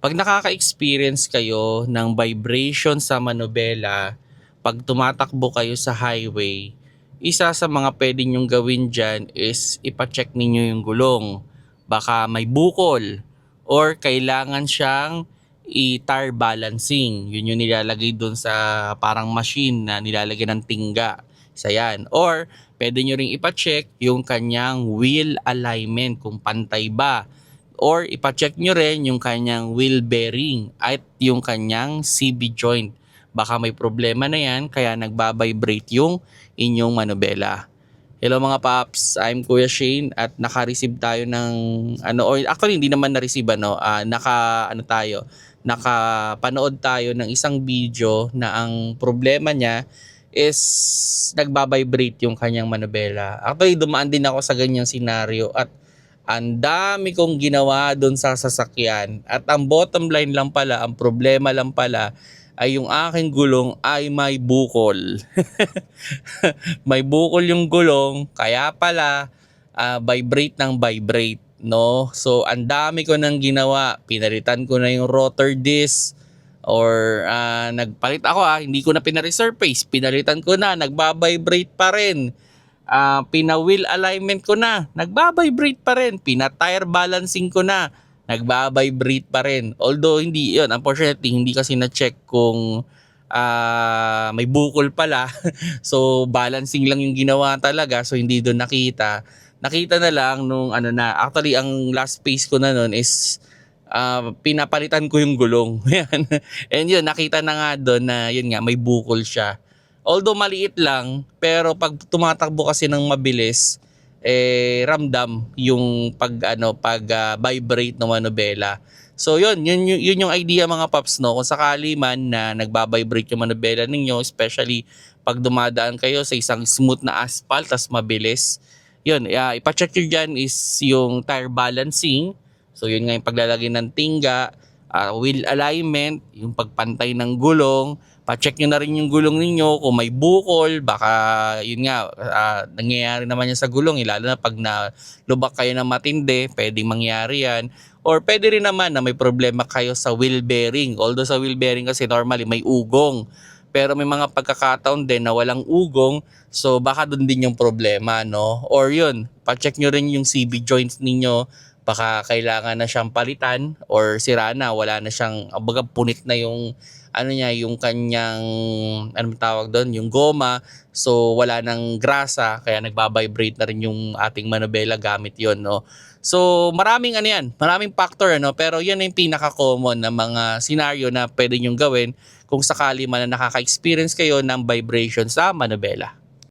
Pag nakaka-experience kayo ng vibration sa manobela, pag tumatakbo kayo sa highway, isa sa mga pwede nyong gawin dyan is ipacheck ninyo yung gulong. Baka may bukol or kailangan siyang i-tire balancing. Yun yung nilalagay dun sa parang machine na nilalagay ng tingga. Isa yan. Or pwede nyo ring ipacheck yung kanyang wheel alignment kung pantay ba. Or ipacheck nyo rin yung kanyang wheel bearing at yung kanyang CB joint. Baka may problema na yan kaya nagbabibrate yung inyong manobela. Hello mga paps, I'm Kuya Shane at naka-receive tayo ng or actually hindi naman na-receive nakapanood tayo ng isang video na ang problema niya is nagbabibrate yung kanyang manobela. Actually dumaan din ako sa ganyang senaryo at ang dami kong ginawa doon sa sasakyan at ang bottom line lang pala, ang problema lang pala ay yung aking gulong ay may bukol. May bukol yung gulong kaya pala vibrate ng vibrate, no? So ang dami ko nang ginawa, pinalitan ko na yung rotor disc or nagpalit ako hindi ko na pina-resurface, pinalitan ko na, nagba-vibrate pa rin. Pina-wheel alignment ko na, nagba-vibrate pa rin. Pina-tire balancing ko na, nagba-vibrate pa rin. Although hindi yun, unfortunately, hindi kasi na-check kung may bukol pala. So, balancing lang yung ginawa talaga. So, hindi doon nakita. Nakita na lang nung actually, ang last phase ko na nun is pinapalitan ko yung gulong. And yun, nakita na nga doon na yun nga, may bukol siya. Although maliit lang, pero pag tumatakbo kasi ng mabilis, ramdam yung vibrate ng manobela. So yun yung idea mga paps, no. Kung sakali man na nagba-vibrate yung manobela ninyo, especially pag dumadaan kayo sa isang smooth na asphalt tas mabilis, yun, ipa-check nyo dyan is yung tire balancing. So yun nga yung paglalagay ng tingga, wheel alignment, yung pagpantay ng gulong. Pa-check nyo na rin yung gulong ninyo kung may bukol, baka yun nga, nangyayari naman yan sa gulong, lalo na pag nalubak kayo ng matindi, pwedeng mangyari yan. Or pwede rin naman na may problema kayo sa wheel bearing. Although sa wheel bearing kasi normally may ugong. Pero may mga pagkakataon din na walang ugong, so baka doon din yung problema, no? Or yun, pa-check nyo rin yung CB joints ninyo, baka kailangan na siyang palitan or sira na, wala na siyang, punit na yung yung kanyang tawag doon, yung goma, so wala nang grasa kaya nagba-vibrate na rin yung ating manobela gamit yon, no. So maraming maraming factor, pero yan yung pinaka-common na mga scenario na pwede nyong gawin kung sakali man na nakaka-experience kayo ng vibration sa manobela.